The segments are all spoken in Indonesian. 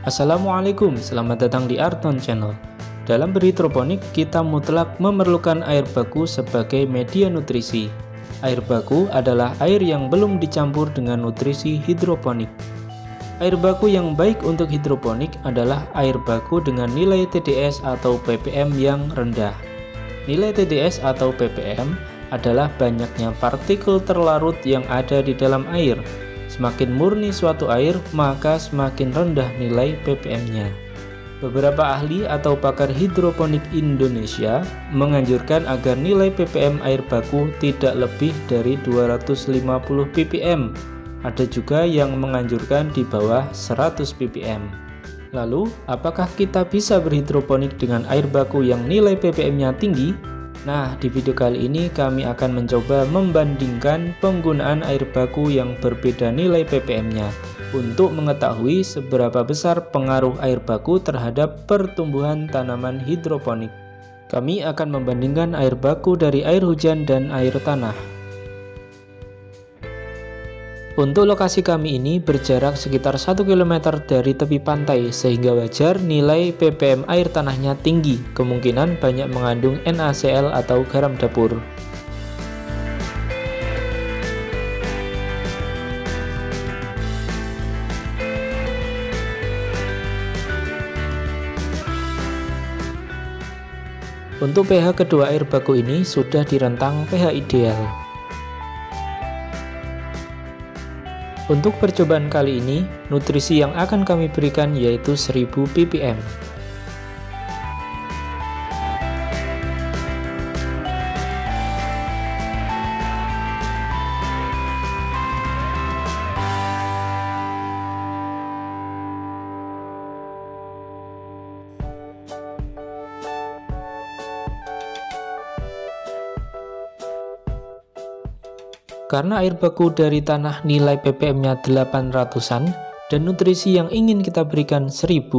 Assalamualaikum, selamat datang di Arton Channel. Dalam berhidroponik, kita mutlak memerlukan air baku sebagai media nutrisi. Air baku adalah air yang belum dicampur dengan nutrisi hidroponik. Air baku yang baik untuk hidroponik adalah air baku dengan nilai TDS atau ppm yang rendah. Nilai TDS atau ppm adalah banyaknya partikel terlarut yang ada di dalam air. Semakin murni suatu air, maka semakin rendah nilai ppm-nya. Beberapa ahli atau pakar hidroponik Indonesia menganjurkan agar nilai ppm air baku tidak lebih dari 250 ppm. Ada juga yang menganjurkan di bawah 100 ppm. Lalu, apakah kita bisa berhidroponik dengan air baku yang nilai ppm-nya tinggi? Nah, di video kali ini kami akan mencoba membandingkan penggunaan air baku yang berbeda nilai ppm-nya untuk mengetahui seberapa besar pengaruh air baku terhadap pertumbuhan tanaman hidroponik. Kami akan membandingkan air baku dari air hujan dan air tanah. Untuk lokasi kami ini berjarak sekitar 1 km dari tepi pantai, sehingga wajar nilai ppm air tanahnya tinggi, kemungkinan banyak mengandung NaCl atau garam dapur. Untuk pH kedua air baku ini sudah di rentang pH ideal. Untuk percobaan kali ini, nutrisi yang akan kami berikan yaitu 1000 ppm. Karena air baku dari tanah nilai ppm-nya 800-an dan nutrisi yang ingin kita berikan 1000,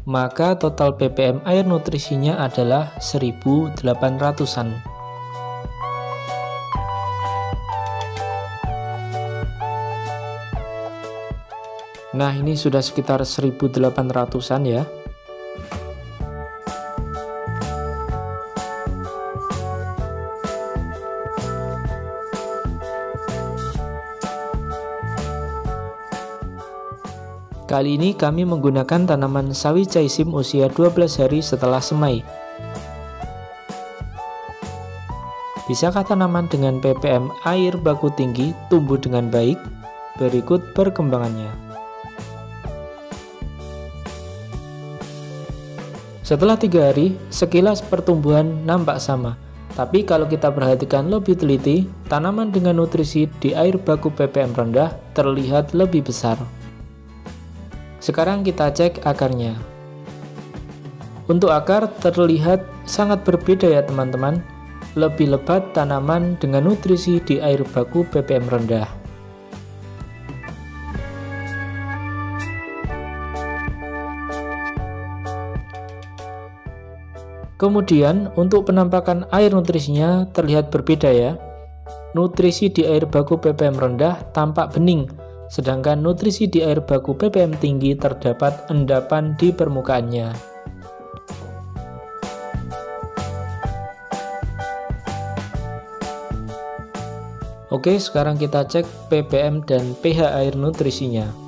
maka total ppm air nutrisinya adalah 1800-an. Nah, ini sudah sekitar 1800-an ya. Kali ini kami menggunakan tanaman sawi caisip usia 12 hari setelah semai. Bisakah tanaman dengan ppm air baku tinggi tumbuh dengan baik? Berikut perkembangannya. Setelah 3 hari, sekilas pertumbuhan nampak sama. Tapi kalau kita perhatikan lebih teliti, tanaman dengan nutrisi di air baku ppm rendah terlihat lebih besar. Sekarang kita cek akarnya. Untuk akar terlihat sangat berbeda ya teman-teman. Lebih lebat tanaman dengan nutrisi di air baku ppm rendah. Kemudian untuk penampakan air nutrisinya terlihat berbeda ya. Nutrisi di air baku ppm rendah tampak bening, sedangkan nutrisi di air baku ppm tinggi terdapat endapan di permukaannya. Oke, sekarang kita cek ppm dan pH air nutrisinya.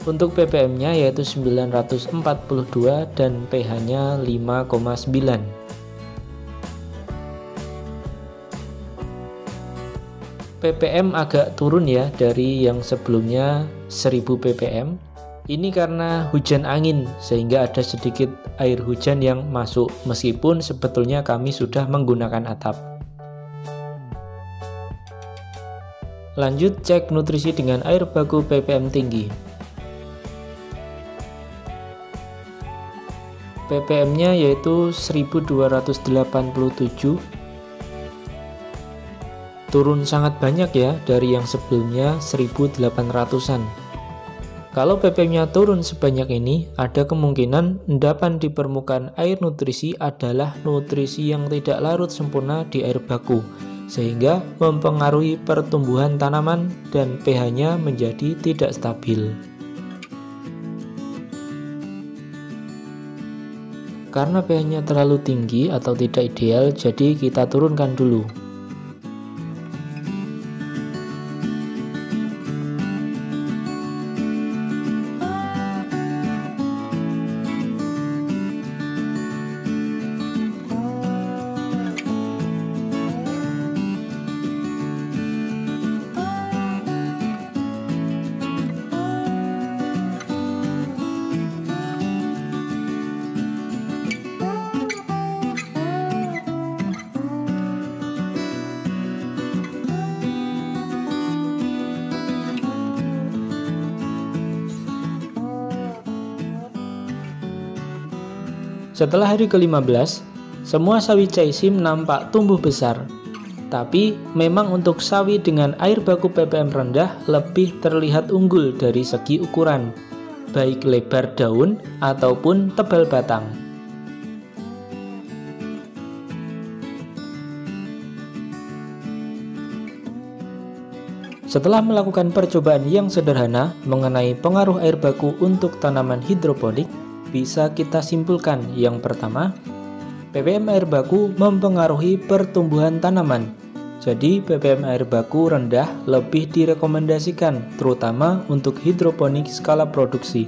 Untuk ppm-nya yaitu 942 dan pH-nya 5,9. ppm agak turun ya dari yang sebelumnya 1000 ppm. Ini karena hujan angin sehingga ada sedikit air hujan yang masuk, meskipun sebetulnya kami sudah menggunakan atap. Lanjut cek nutrisi dengan air baku ppm tinggi. ppm-nya yaitu 1287, turun sangat banyak ya dari yang sebelumnya 1800-an. Kalau ppm-nya turun sebanyak ini, ada kemungkinan endapan di permukaan air nutrisi adalah nutrisi yang tidak larut sempurna di air baku, sehingga mempengaruhi pertumbuhan tanaman dan pH-nya menjadi tidak stabil. Karena pH-nya terlalu tinggi atau tidak ideal, jadi kita turunkan dulu. Setelah hari ke-15, semua sawi Chaisim nampak tumbuh besar. Tapi memang untuk sawi dengan air baku ppm rendah lebih terlihat unggul dari segi ukuran, baik lebar daun ataupun tebal batang. Setelah melakukan percobaan yang sederhana mengenai pengaruh air baku untuk tanaman hidroponik, bisa kita simpulkan yang pertama, ppm air baku mempengaruhi pertumbuhan tanaman. Jadi ppm air baku rendah lebih direkomendasikan, terutama untuk hidroponik skala produksi.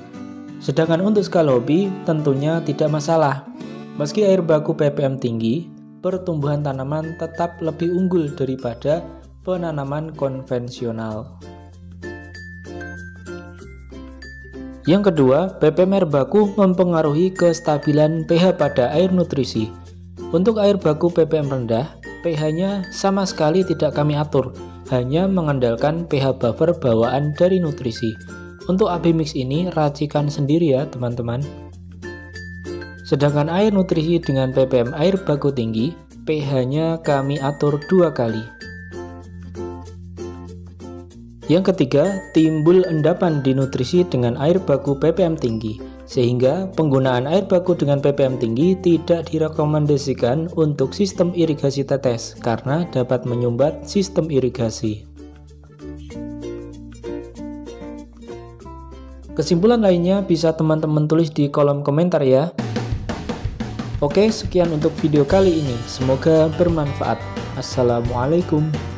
Sedangkan untuk skala hobi tentunya tidak masalah. Meski air baku ppm tinggi, pertumbuhan tanaman tetap lebih unggul daripada penanaman konvensional. Yang kedua, ppm air baku mempengaruhi kestabilan pH pada air nutrisi. Untuk air baku ppm rendah, pH-nya sama sekali tidak kami atur, hanya mengandalkan pH buffer bawaan dari nutrisi. Untuk AB mix ini racikan sendiri ya teman-teman. Sedangkan air nutrisi dengan ppm air baku tinggi, pH-nya kami atur 2 kali. Yang ketiga, timbul endapan di nutrisi dengan air baku ppm tinggi, sehingga penggunaan air baku dengan ppm tinggi tidak direkomendasikan untuk sistem irigasi tetes karena dapat menyumbat sistem irigasi. Kesimpulan lainnya bisa teman-teman tulis di kolom komentar ya. Oke, sekian untuk video kali ini. Semoga bermanfaat. Assalamualaikum.